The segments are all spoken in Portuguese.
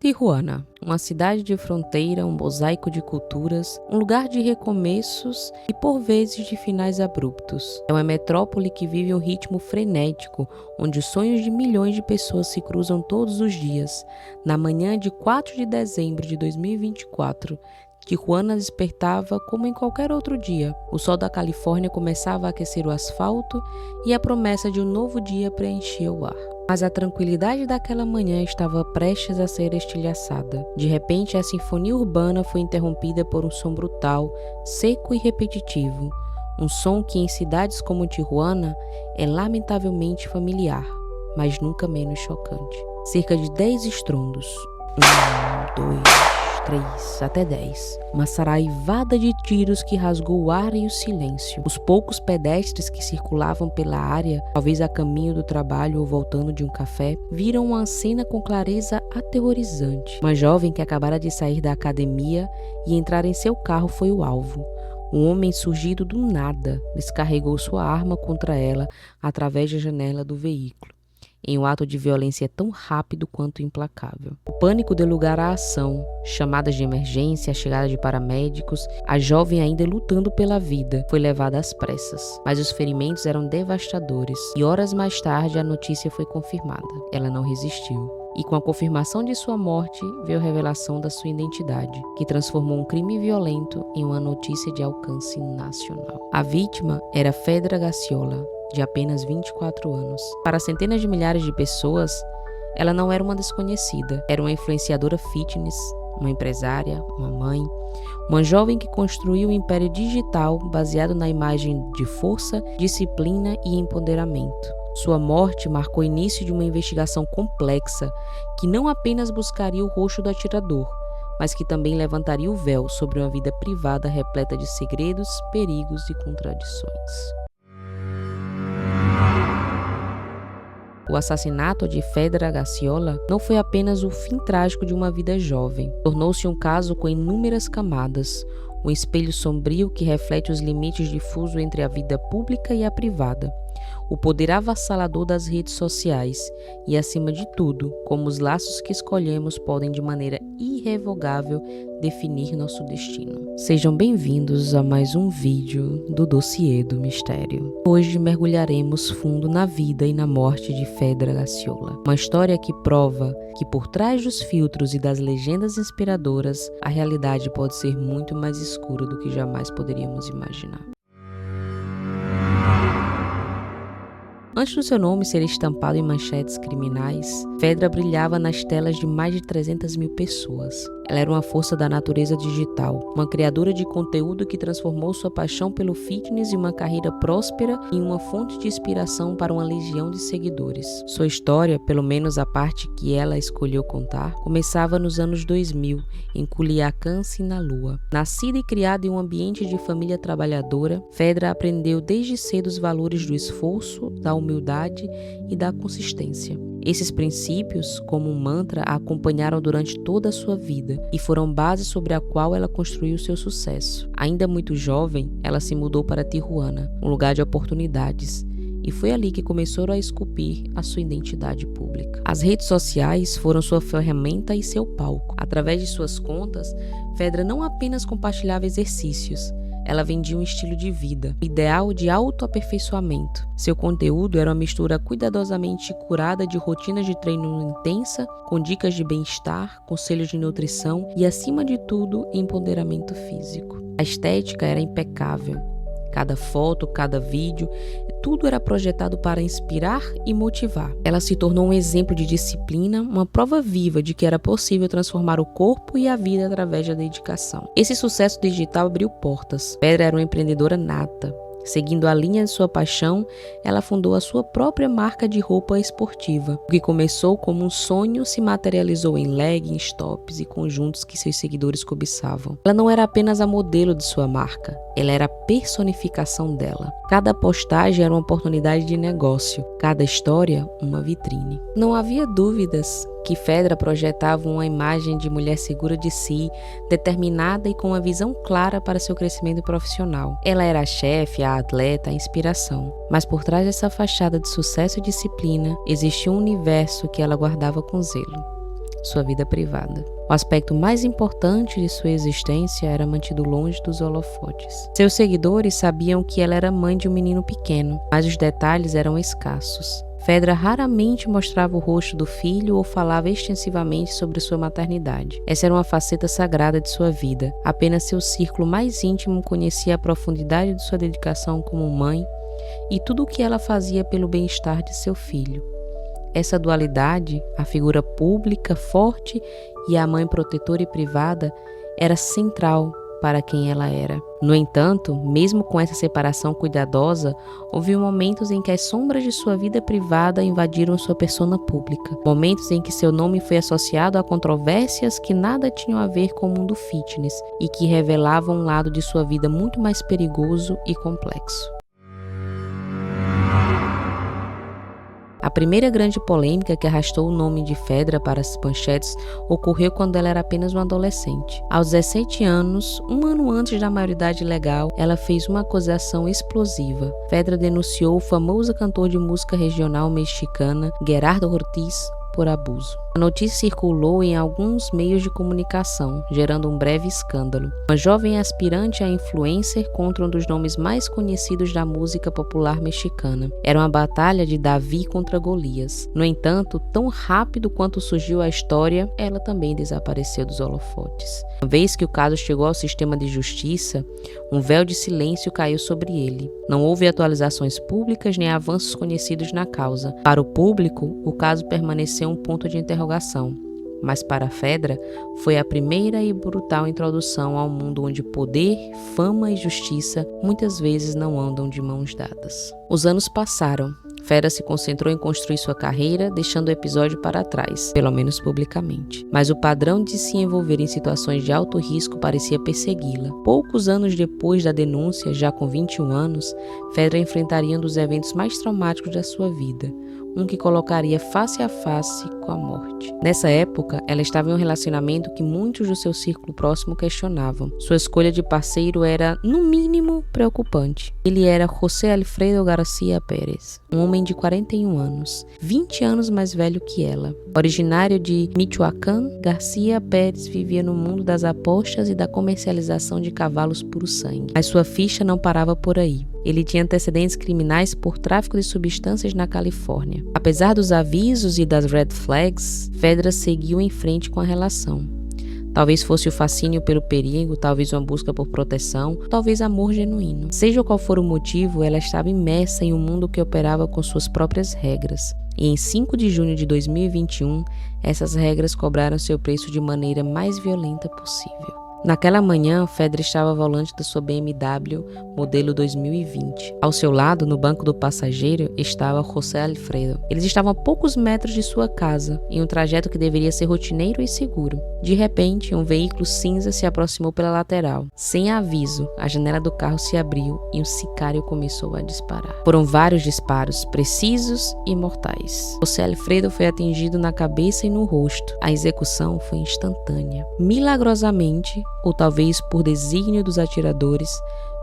Tijuana, uma cidade de fronteira, um mosaico de culturas, um lugar de recomeços e por vezes de finais abruptos. É uma metrópole que vive um ritmo frenético, onde os sonhos de milhões de pessoas se cruzam todos os dias. Na manhã de 4 de dezembro de 2024, Tijuana despertava como em qualquer outro dia. O sol da Califórnia começava a aquecer o asfalto e a promessa de um novo dia preenchia o ar. Mas a tranquilidade daquela manhã estava prestes a ser estilhaçada. De repente, a sinfonia urbana foi interrompida por um som brutal, seco e repetitivo. Um som que em cidades como Tijuana é lamentavelmente familiar, mas nunca menos chocante. Cerca de 10 estrondos. 1, 2, 3, até 10. Uma saraivada de tiros que rasgou o ar e o silêncio. Os poucos pedestres que circulavam pela área, talvez a caminho do trabalho ou voltando de um café, viram uma cena com clareza aterrorizante. Uma jovem que acabara de sair da academia e entrar em seu carro foi o alvo. Um homem surgido do nada descarregou sua arma contra ela através da janela do veículo, em um ato de violência tão rápido quanto implacável. O pânico deu lugar à ação, chamadas de emergência, a chegada de paramédicos. A jovem, ainda lutando pela vida, foi levada às pressas. Mas os ferimentos eram devastadores e horas mais tarde a notícia foi confirmada. Ela não resistiu. E com a confirmação de sua morte, veio a revelação da sua identidade, que transformou um crime violento em uma notícia de alcance nacional. A vítima era Fedra Gaciola, de apenas 24 anos. Para centenas de milhares de pessoas, ela não era uma desconhecida. Era uma influenciadora fitness, uma empresária, uma mãe, uma jovem que construiu um império digital baseado na imagem de força, disciplina e empoderamento. Sua morte marcou o início de uma investigação complexa que não apenas buscaria o rosto do atirador, mas que também levantaria o véu sobre uma vida privada repleta de segredos, perigos e contradições. O assassinato de Fedra Gaciola não foi apenas o fim trágico de uma vida jovem. Tornou-se um caso com inúmeras camadas, um espelho sombrio que reflete os limites difusos entre a vida pública e a privada, o poder avassalador das redes sociais e, acima de tudo, como os laços que escolhemos podem de maneira irrevogável definir nosso destino. Sejam bem-vindos a mais um vídeo do Dossiê do Mistério. Hoje mergulharemos fundo na vida e na morte de Fedra Gaciola, uma história que prova que por trás dos filtros e das legendas inspiradoras, a realidade pode ser muito mais escura do que jamais poderíamos imaginar. Antes do seu nome ser estampado em manchetes criminais, Fedra brilhava nas telas de mais de 300 mil pessoas. Ela era uma força da natureza digital, uma criadora de conteúdo que transformou sua paixão pelo fitness e uma carreira próspera em uma fonte de inspiração para uma legião de seguidores. Sua história, pelo menos a parte que ela escolheu contar, começava nos anos 2000, em Culiacán, Sinaloa. Nascida e criada em um ambiente de família trabalhadora, Fedra aprendeu desde cedo os valores do esforço, da humildade e da consistência. Esses princípios, como um mantra, a acompanharam durante toda a sua vida e foram base sobre a qual ela construiu seu sucesso. Ainda muito jovem, ela se mudou para Tijuana, um lugar de oportunidades, e foi ali que começou a esculpir a sua identidade pública. As redes sociais foram sua ferramenta e seu palco. Através de suas contas, Fedra não apenas compartilhava exercícios, ela vendia um estilo de vida, um ideal de autoaperfeiçoamento. Seu conteúdo era uma mistura cuidadosamente curada de rotinas de treino intensa, com dicas de bem-estar, conselhos de nutrição e, acima de tudo, empoderamento físico. A estética era impecável. Cada foto, cada vídeo, tudo era projetado para inspirar e motivar. Ela se tornou um exemplo de disciplina, uma prova viva de que era possível transformar o corpo e a vida através da dedicação. Esse sucesso digital abriu portas. Fedra era uma empreendedora nata. Seguindo a linha de sua paixão, ela fundou a sua própria marca de roupa esportiva. O que começou como um sonho se materializou em leggings, tops e conjuntos que seus seguidores cobiçavam. Ela não era apenas a modelo de sua marca, ela era a personificação dela. Cada postagem era uma oportunidade de negócio, cada história uma vitrine. Não havia dúvidas que Fedra projetava uma imagem de mulher segura de si, determinada e com uma visão clara para seu crescimento profissional. Ela era a chefe, a atleta, a inspiração. Mas por trás dessa fachada de sucesso e disciplina, existia um universo que ela guardava com zelo. sua vida privada. O aspecto mais importante de sua existência era mantido longe dos holofotes. Seus seguidores sabiam que ela era mãe de um menino pequeno, mas os detalhes eram escassos. Fedra raramente mostrava o rosto do filho ou falava extensivamente sobre sua maternidade. Essa era uma faceta sagrada de sua vida. Apenas seu círculo mais íntimo conhecia a profundidade de sua dedicação como mãe e tudo o que ela fazia pelo bem-estar de seu filho. Essa dualidade, a figura pública, forte e a mãe protetora e privada, era central para quem ela era. No entanto, mesmo com essa separação cuidadosa, houve momentos em que as sombras de sua vida privada invadiram sua persona pública. Momentos em que seu nome foi associado a controvérsias que nada tinham a ver com o mundo fitness e que revelavam um lado de sua vida muito mais perigoso e complexo. A primeira grande polêmica que arrastou o nome de Fedra para as manchetes ocorreu quando ela era apenas uma adolescente. Aos 17 anos, um ano antes da maioridade legal, ela fez uma acusação explosiva. Fedra denunciou o famoso cantor de música regional mexicana Gerardo Ortiz por abuso. A notícia circulou em alguns meios de comunicação, gerando um breve escândalo. Uma jovem aspirante a influencer contra um dos nomes mais conhecidos da música popular mexicana. Era uma batalha de Davi contra Golias. No entanto, tão rápido quanto surgiu a história, ela também desapareceu dos holofotes. Uma vez que o caso chegou ao sistema de justiça, um véu de silêncio caiu sobre ele. Não houve atualizações públicas nem avanços conhecidos na causa. Para o público, o caso permaneceu um ponto de interrogação, mas para Fedra foi a primeira e brutal introdução ao mundo onde poder, fama e justiça muitas vezes não andam de mãos dadas. Os anos passaram. Fedra se concentrou em construir sua carreira, deixando o episódio para trás, pelo menos publicamente. Mas o padrão de se envolver em situações de alto risco parecia persegui-la. Poucos anos depois da denúncia, já com 21 anos, Fedra enfrentaria um dos eventos mais traumáticos da sua vida, um que colocaria face a face com a morte. Nessa época, ela estava em um relacionamento que muitos do seu círculo próximo questionavam. Sua escolha de parceiro era, no mínimo, preocupante. Ele era José Alfredo García Pérez, um homem de 41 anos, 20 anos mais velho que ela. Originário de Michoacán, García Pérez vivia no mundo das apostas e da comercialização de cavalos puro sangue. Mas sua ficha não parava por aí. Ele tinha antecedentes criminais por tráfico de substâncias na Califórnia. Apesar dos avisos e das red flags, Fedra seguiu em frente com a relação. Talvez fosse o fascínio pelo perigo, talvez uma busca por proteção, talvez amor genuíno. Seja qual for o motivo, ela estava imersa em um mundo que operava com suas próprias regras. E em 5 de junho de 2021, essas regras cobraram seu preço de maneira mais violenta possível. Naquela manhã, Fedra estava ao volante da sua BMW modelo 2020. Ao seu lado, no banco do passageiro, estava José Alfredo. Eles estavam a poucos metros de sua casa, em um trajeto que deveria ser rotineiro e seguro. De repente, um veículo cinza se aproximou pela lateral. Sem aviso, a janela do carro se abriu e um sicário começou a disparar. Foram vários disparos, precisos e mortais. José Alfredo foi atingido na cabeça e no rosto. A execução foi instantânea. Milagrosamente, ou talvez por desígnio dos atiradores,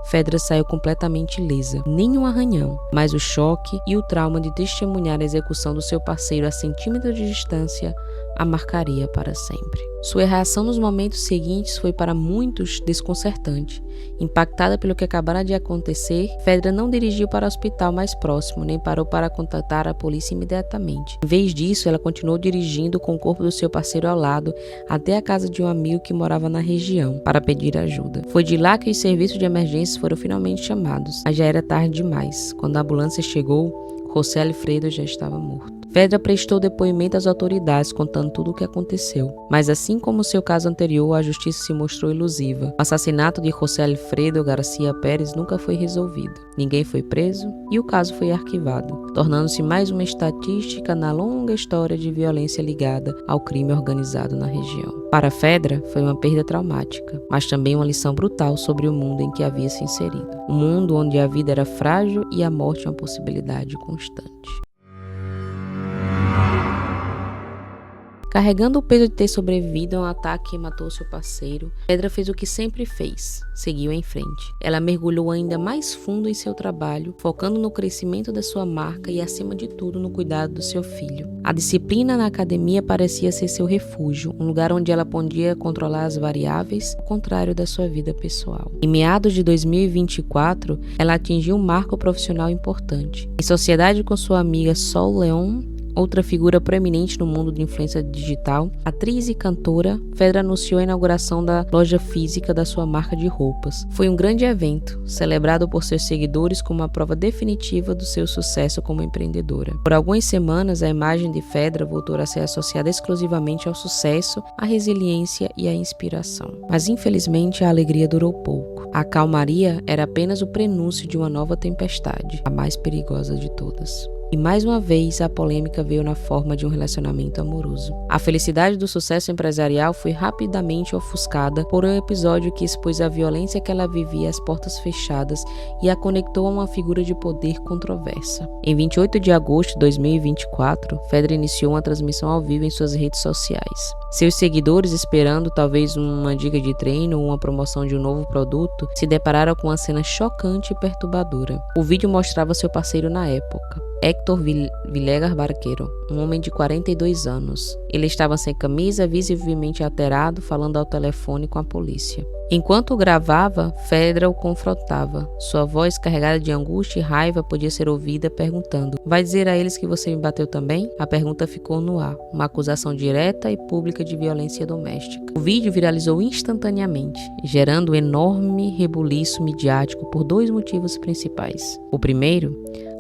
Fedra saiu completamente ilesa. Nenhum arranhão, mas o choque e o trauma de testemunhar a execução do seu parceiro a centímetros de distância a marcaria para sempre. Sua reação nos momentos seguintes foi para muitos desconcertante. Impactada pelo que acabara de acontecer, Fedra não dirigiu para o hospital mais próximo, nem parou para contatar a polícia imediatamente. Em vez disso, ela continuou dirigindo com o corpo do seu parceiro ao lado até a casa de um amigo que morava na região, para pedir ajuda. Foi de lá que os serviços de emergência foram finalmente chamados, mas já era tarde demais. Quando a ambulância chegou, José Alfredo já estava morto. Fedra prestou depoimento às autoridades contando tudo o que aconteceu. Mas assim como seu caso anterior, a justiça se mostrou ilusiva. O assassinato de José Alfredo García Pérez nunca foi resolvido. Ninguém foi preso e o caso foi arquivado, tornando-se mais uma estatística na longa história de violência ligada ao crime organizado na região. Para Fedra, foi uma perda traumática, mas também uma lição brutal sobre o mundo em que havia se inserido. Um mundo onde a vida era frágil e a morte uma possibilidade constante. Carregando o peso de ter sobrevivido a um ataque que matou seu parceiro, Fedra fez o que sempre fez, seguiu em frente. Ela mergulhou ainda mais fundo em seu trabalho, focando no crescimento da sua marca e, acima de tudo, no cuidado do seu filho. A disciplina na academia parecia ser seu refúgio, um lugar onde ela podia controlar as variáveis, ao contrário da sua vida pessoal. Em meados de 2024, ela atingiu um marco profissional importante. Em sociedade com sua amiga Sol Leon, outra figura proeminente no mundo de influência digital, atriz e cantora, Fedra anunciou a inauguração da loja física da sua marca de roupas. Foi um grande evento, celebrado por seus seguidores como uma prova definitiva do seu sucesso como empreendedora. Por algumas semanas, a imagem de Fedra voltou a ser associada exclusivamente ao sucesso, à resiliência e à inspiração. Mas, infelizmente, a alegria durou pouco. A calmaria era apenas o prenúncio de uma nova tempestade, a mais perigosa de todas. E mais uma vez a polêmica veio na forma de um relacionamento amoroso. A felicidade do sucesso empresarial foi rapidamente ofuscada por um episódio que expôs a violência que ela vivia às portas fechadas e a conectou a uma figura de poder controversa. Em 28 de agosto de 2024, Fedra iniciou uma transmissão ao vivo em suas redes sociais. Seus seguidores, esperando talvez uma dica de treino ou uma promoção de um novo produto, se depararam com uma cena chocante e perturbadora. O vídeo mostrava seu parceiro na época, Héctor Villegas Barquero, um homem de 42 anos. Ele estava sem camisa, visivelmente alterado, falando ao telefone com a polícia. Enquanto gravava, Fedra o confrontava. Sua voz, carregada de angústia e raiva, podia ser ouvida perguntando: "Vai dizer a eles que você me bateu também?" A pergunta ficou no ar, uma acusação direta e pública de violência doméstica. O vídeo viralizou instantaneamente, gerando um enorme rebuliço midiático por dois motivos principais. O primeiro,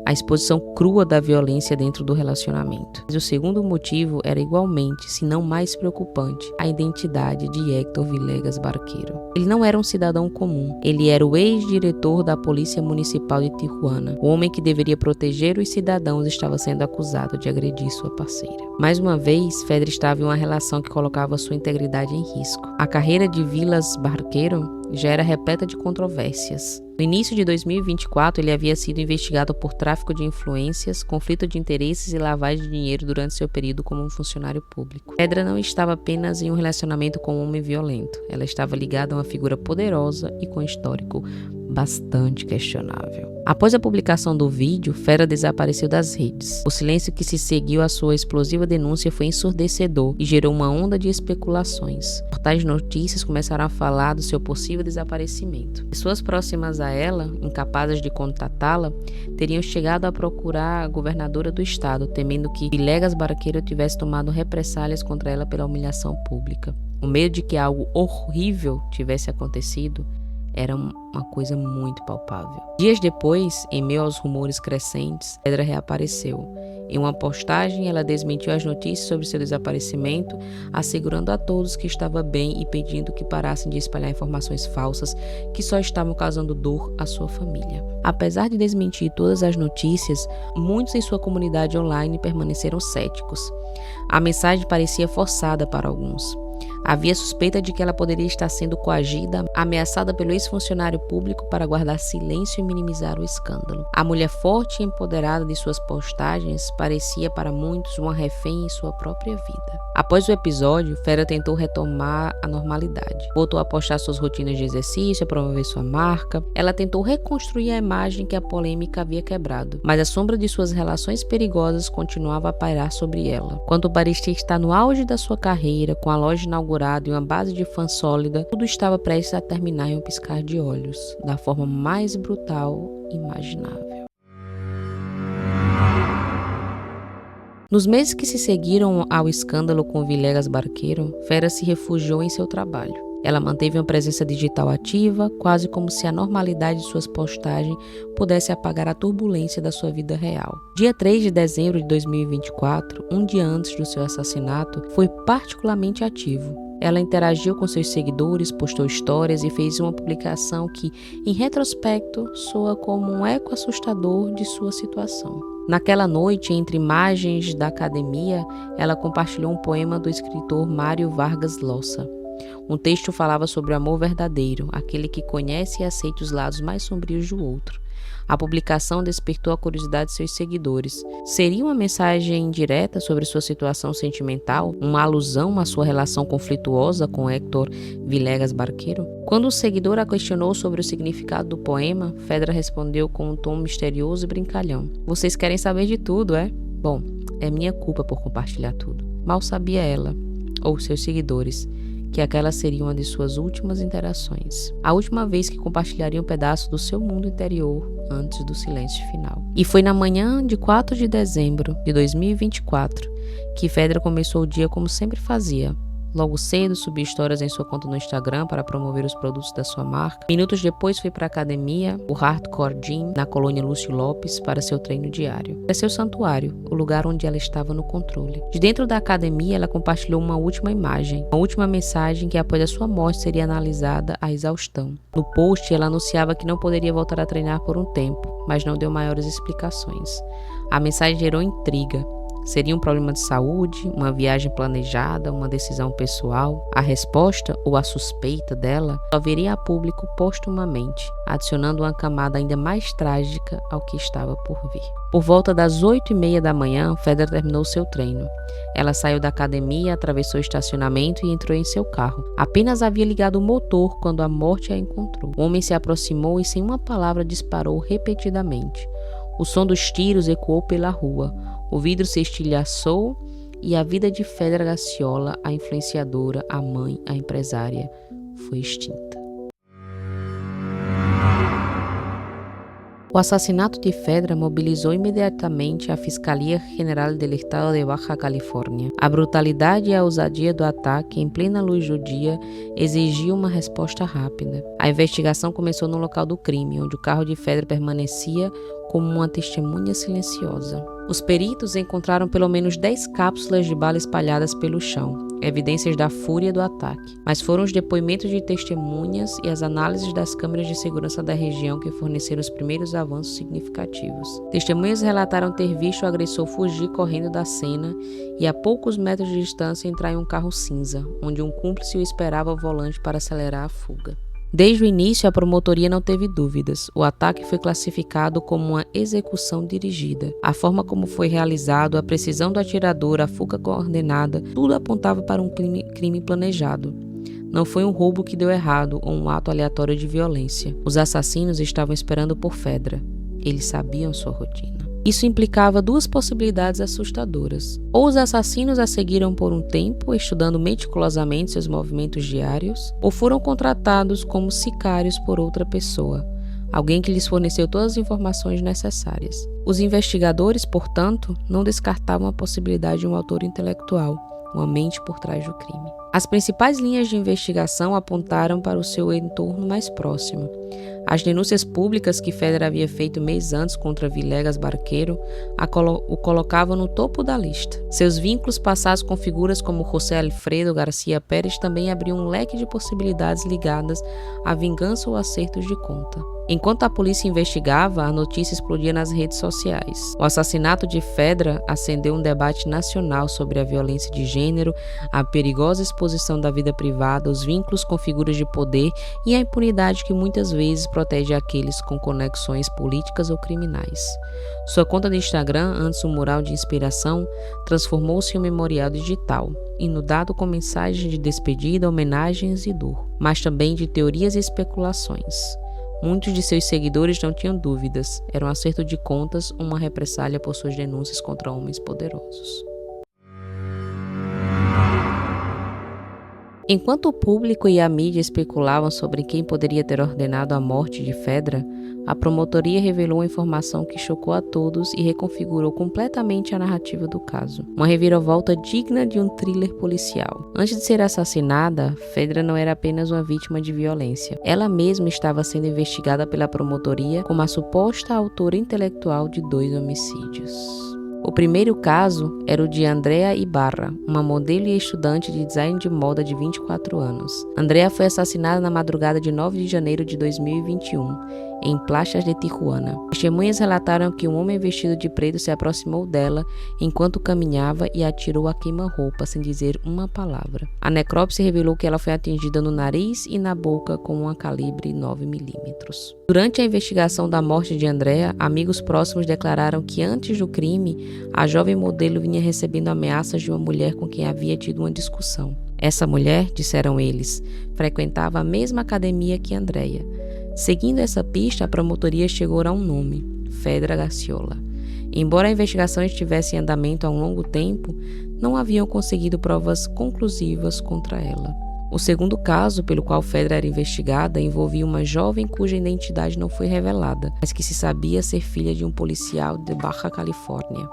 a exposição crua da violência dentro do relacionamento. Mas o segundo motivo era igualmente, se não mais preocupante, a identidade de Héctor Villegas Barquero. Ele não era um cidadão comum, ele era o ex-diretor da Polícia Municipal de Tijuana. O homem que deveria proteger os cidadãos estava sendo acusado de agredir sua parceira. Mais uma vez, Fedra estava em uma relação que colocava sua integridade em risco. A carreira de Villegas Barquero já era repleta de controvérsias. No início de 2024, ele havia sido investigado por tráfico de influências, conflito de interesses e lavagem de dinheiro durante seu período como um funcionário público. Fedra não estava apenas em um relacionamento com um homem violento, ela estava ligada a uma figura poderosa e com histórico bastante questionável. Após a publicação do vídeo, Fedra desapareceu das redes. O silêncio que se seguiu à sua explosiva denúncia foi ensurdecedor e gerou uma onda de especulações. Portais de notícias começaram a falar do seu possível desaparecimento. Pessoas próximas a ela, incapazes de contatá-la, teriam chegado a procurar a governadora do estado, temendo que Villegas Barquero tivesse tomado represálias contra ela pela humilhação pública. O medo de que algo horrível tivesse acontecido era uma coisa muito palpável. Dias depois, em meio aos rumores crescentes, Fedra reapareceu. Em uma postagem, ela desmentiu as notícias sobre seu desaparecimento, assegurando a todos que estava bem e pedindo que parassem de espalhar informações falsas que só estavam causando dor à sua família. Apesar de desmentir todas as notícias, muitos em sua comunidade online permaneceram céticos. A mensagem parecia forçada para alguns. Havia suspeita de que ela poderia estar sendo coagida, ameaçada pelo ex-funcionário público para guardar silêncio e minimizar o escândalo. A mulher forte e empoderada de suas postagens parecia para muitos uma refém em sua própria vida. Após o episódio, Fedra tentou retomar a normalidade. Voltou a postar suas rotinas de exercício, a promover sua marca. Ela tentou reconstruir a imagem que a polêmica havia quebrado, mas a sombra de suas relações perigosas continuava a pairar sobre ela. Quando parecia estar no auge da sua carreira, com a loja inaugurada e uma base de fãs sólida, tudo estava prestes a terminar em um piscar de olhos, da forma mais brutal imaginável. Nos meses que se seguiram ao escândalo com Villegas Barquero, Fedra se refugiou em seu trabalho. Ela manteve uma presença digital ativa, quase como se a normalidade de suas postagens pudesse apagar a turbulência da sua vida real. Dia 3 de dezembro de 2024, um dia antes do seu assassinato, foi particularmente ativo. Ela interagiu com seus seguidores, postou histórias e fez uma publicação que, em retrospecto, soa como um eco assustador de sua situação. Naquela noite, entre imagens da academia, ela compartilhou um poema do escritor Mário Vargas Llosa. Um texto falava sobre o amor verdadeiro, aquele que conhece e aceita os lados mais sombrios do outro. A publicação despertou a curiosidade de seus seguidores. Seria uma mensagem direta sobre sua situação sentimental, uma alusão à sua relação conflituosa com Héctor Villegas Barquero? Quando o seguidor a questionou sobre o significado do poema, Fedra respondeu com um tom misterioso e brincalhão: "Vocês querem saber de tudo, é? Bom, é minha culpa por compartilhar tudo." Mal sabia ela, ou seus seguidores, que aquela seria uma de suas últimas interações. A última vez que compartilharia um pedaço do seu mundo interior antes do silêncio final. E foi na manhã de 4 de dezembro de 2024 que Fedra começou o dia como sempre fazia. Logo cedo, subiu histórias em sua conta no Instagram para promover os produtos da sua marca. Minutos depois, foi para a academia, o Hardcore Gym, na colônia Lúcio Lopes, para seu treino diário. É seu santuário, o lugar onde ela estava no controle. De dentro da academia, ela compartilhou uma última imagem, uma última mensagem que após a sua morte seria analisada à exaustão. No post, ela anunciava que não poderia voltar a treinar por um tempo, mas não deu maiores explicações. A mensagem gerou intriga. Seria um problema de saúde, uma viagem planejada, uma decisão pessoal? A resposta, ou a suspeita dela, só viria a público postumamente, adicionando uma camada ainda mais trágica ao que estava por vir. Por volta das 8h30 da manhã, Fedra terminou seu treino. Ela saiu da academia, atravessou o estacionamento e entrou em seu carro. Apenas havia ligado o motor quando a morte a encontrou. O homem se aproximou e sem uma palavra disparou repetidamente. O som dos tiros ecoou pela rua. O vidro se estilhaçou e a vida de Fedra Gracciola, a influenciadora, a mãe, a empresária, foi extinta. O assassinato de Fedra mobilizou imediatamente a Fiscalía General del Estado de Baja Califórnia. A brutalidade e a ousadia do ataque, em plena luz do dia, exigiu uma resposta rápida. A investigação começou no local do crime, onde o carro de Fedra permanecia como uma testemunha silenciosa. Os peritos encontraram pelo menos 10 cápsulas de bala espalhadas pelo chão, evidências da fúria do ataque. Mas foram os depoimentos de testemunhas e as análises das câmeras de segurança da região que forneceram os primeiros avanços significativos. Testemunhas relataram ter visto o agressor fugir correndo da cena e a poucos metros de distância entrar em um carro cinza, onde um cúmplice o esperava ao volante para acelerar a fuga. Desde o início, a promotoria não teve dúvidas. O ataque foi classificado como uma execução dirigida. A forma como foi realizado, a precisão do atirador, a fuga coordenada, tudo apontava para um crime planejado. Não foi um roubo que deu errado ou um ato aleatório de violência. Os assassinos estavam esperando por Fedra. Eles sabiam sua rotina. Isso implicava duas possibilidades assustadoras. Ou os assassinos a seguiram por um tempo, estudando meticulosamente seus movimentos diários, ou foram contratados como sicários por outra pessoa, alguém que lhes forneceu todas as informações necessárias. Os investigadores, portanto, não descartavam a possibilidade de um autor intelectual, uma mente por trás do crime. As principais linhas de investigação apontaram para o seu entorno mais próximo. As denúncias públicas que Fedra havia feito meses antes contra Villegas Barquero o colocavam no topo da lista. Seus vínculos passados com figuras como José Alfredo Garcia Pérez também abriam um leque de possibilidades ligadas à vingança ou acertos de conta. Enquanto a polícia investigava, a notícia explodia nas redes sociais. O assassinato de Fedra acendeu um debate nacional sobre a violência de gênero, a perigosa exposição da vida privada, os vínculos com figuras de poder e a impunidade que muitas vezes protege aqueles com conexões políticas ou criminais. Sua conta de Instagram, antes um mural de inspiração, transformou-se em um memorial digital, inundado com mensagens de despedida, homenagens e dor, mas também de teorias e especulações. Muitos de seus seguidores não tinham dúvidas, era um acerto de contas ou uma represália por suas denúncias contra homens poderosos. Enquanto o público e a mídia especulavam sobre quem poderia ter ordenado a morte de Fedra, a promotoria revelou uma informação que chocou a todos e reconfigurou completamente a narrativa do caso. Uma reviravolta digna de um thriller policial. Antes de ser assassinada, Fedra não era apenas uma vítima de violência. Ela mesma estava sendo investigada pela promotoria como a suposta autora intelectual de 2 homicídios. O primeiro caso era o de Andrea Ibarra, uma modelo e estudante de design de moda de 24 anos. Andrea foi assassinada na madrugada de 9 de janeiro de 2021 em Playas de Tijuana. Testemunhas relataram que um homem vestido de preto se aproximou dela enquanto caminhava e atirou a queima-roupa sem dizer uma palavra. A necrópsia revelou que ela foi atingida no nariz e na boca com uma calibre 9mm. Durante a investigação da morte de Andrea, amigos próximos declararam que antes do crime, a jovem modelo vinha recebendo ameaças de uma mulher com quem havia tido uma discussão. Essa mulher, disseram eles, frequentava a mesma academia que Andrea. Seguindo essa pista, a promotoria chegou a um nome, Fedra Garciola. Embora a investigação estivesse em andamento há um longo tempo, não haviam conseguido provas conclusivas contra ela. O segundo caso, pelo qual Fedra era investigada, envolvia uma jovem cuja identidade não foi revelada, mas que se sabia ser filha de um policial de Baja Califórnia.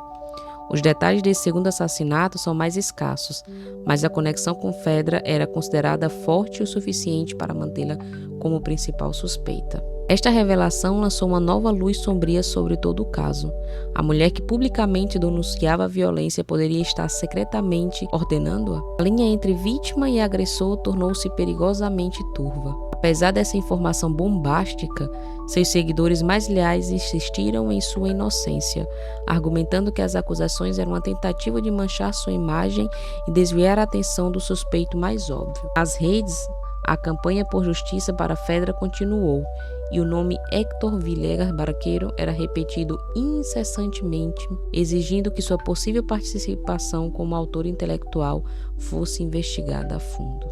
Os detalhes desse segundo assassinato são mais escassos, mas a conexão com Fedra era considerada forte o suficiente para mantê-la como principal suspeita. Esta revelação lançou uma nova luz sombria sobre todo o caso. A mulher que publicamente denunciava a violência poderia estar secretamente ordenando-a? A linha entre vítima e agressor tornou-se perigosamente turva. Apesar dessa informação bombástica, seus seguidores mais leais insistiram em sua inocência, argumentando que as acusações eram uma tentativa de manchar sua imagem e desviar a atenção do suspeito mais óbvio. Nas redes, a campanha por justiça para Fedra continuou, e o nome Héctor Villegas Barquero era repetido incessantemente, exigindo que sua possível participação como autor intelectual fosse investigada a fundo.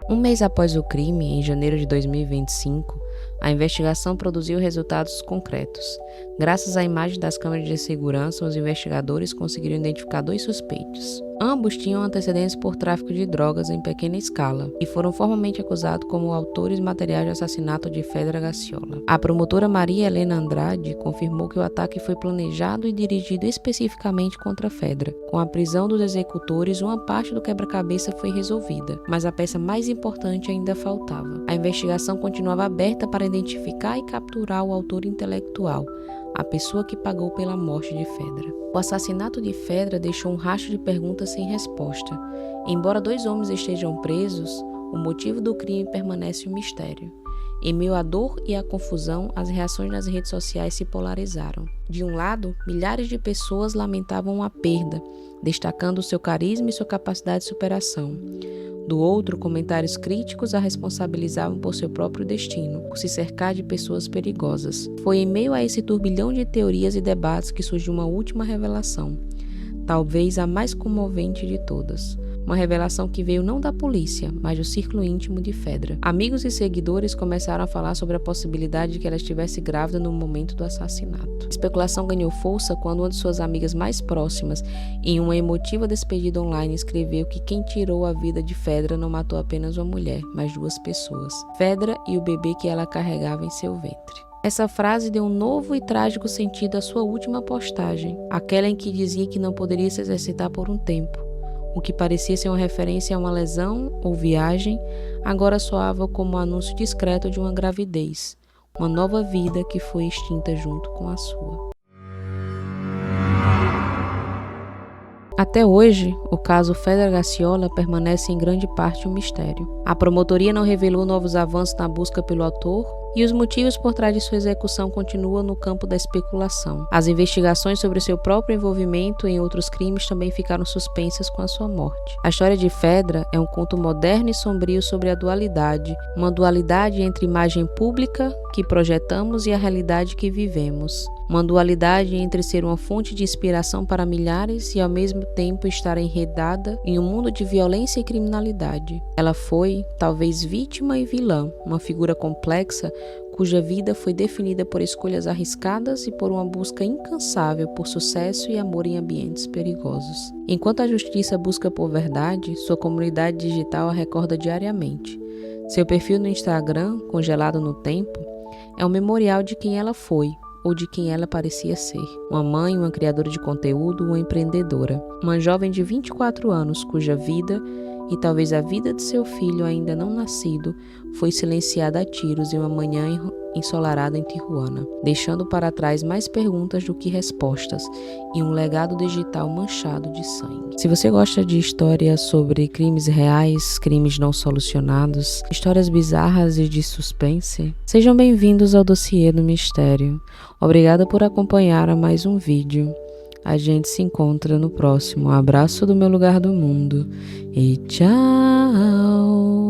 Um mês após o crime, em janeiro de 2025, a investigação produziu resultados concretos. Graças à imagem das câmeras de segurança, os investigadores conseguiram identificar 2 suspeitos. Ambos tinham antecedentes por tráfico de drogas em pequena escala e foram formalmente acusados como autores materiais do assassinato de Fedra Garciola. A promotora Maria Helena Andrade confirmou que o ataque foi planejado e dirigido especificamente contra Fedra. Com a prisão dos executores, uma parte do quebra-cabeça foi resolvida, mas a peça mais importante ainda faltava. A investigação continuava aberta para identificar e capturar o autor intelectual, a pessoa que pagou pela morte de Fedra. O assassinato de Fedra deixou um rastro de perguntas sem resposta. Embora 2 homens estejam presos, o motivo do crime permanece um mistério. Em meio à dor e à confusão, as reações nas redes sociais se polarizaram. De um lado, milhares de pessoas lamentavam a perda, destacando seu carisma e sua capacidade de superação. Do outro, comentários críticos a responsabilizavam por seu próprio destino, por se cercar de pessoas perigosas. Foi em meio a esse turbilhão de teorias e debates que surgiu uma última revelação, talvez a mais comovente de todas. Uma revelação que veio não da polícia, mas do círculo íntimo de Fedra. Amigos e seguidores começaram a falar sobre a possibilidade de que ela estivesse grávida no momento do assassinato. A especulação ganhou força quando uma de suas amigas mais próximas, em uma emotiva despedida online, escreveu que quem tirou a vida de Fedra não matou apenas uma mulher, mas 2 pessoas: Fedra e o bebê que ela carregava em seu ventre. Essa frase deu um novo e trágico sentido à sua última postagem, aquela em que dizia que não poderia se exercitar por um tempo. O que parecia ser uma referência a uma lesão ou viagem, agora soava como um anúncio discreto de uma gravidez, uma nova vida que foi extinta junto com a sua. Até hoje, o caso Fedra Garciola permanece em grande parte um mistério. A promotoria não revelou novos avanços na busca pelo autor e os motivos por trás de sua execução continuam no campo da especulação. As investigações sobre seu próprio envolvimento em outros crimes também ficaram suspensas com a sua morte. A história de Fedra é um conto moderno e sombrio sobre a dualidade, uma dualidade entre imagem pública que projetamos e a realidade que vivemos. Uma dualidade entre ser uma fonte de inspiração para milhares e ao mesmo tempo estar enredada em um mundo de violência e criminalidade. Ela foi, talvez, vítima e vilã, uma figura complexa cuja vida foi definida por escolhas arriscadas e por uma busca incansável por sucesso e amor em ambientes perigosos. Enquanto a justiça busca por verdade, sua comunidade digital a recorda diariamente. Seu perfil no Instagram, congelado no tempo, é um memorial de quem ela foi, ou de quem ela parecia ser. Uma mãe, uma criadora de conteúdo, uma empreendedora. Uma jovem de 24 anos cuja vida, e talvez a vida de seu filho ainda não nascido, foi silenciada a tiros em uma manhã ensolarada em Tijuana, deixando para trás mais perguntas do que respostas e um legado digital manchado de sangue. Se você gosta de histórias sobre crimes reais, crimes não solucionados, histórias bizarras e de suspense, sejam bem-vindos ao Dossiê do Mistério. Obrigada por acompanhar a mais um vídeo. A gente se encontra no próximo. Abraço do meu lugar do mundo e tchau!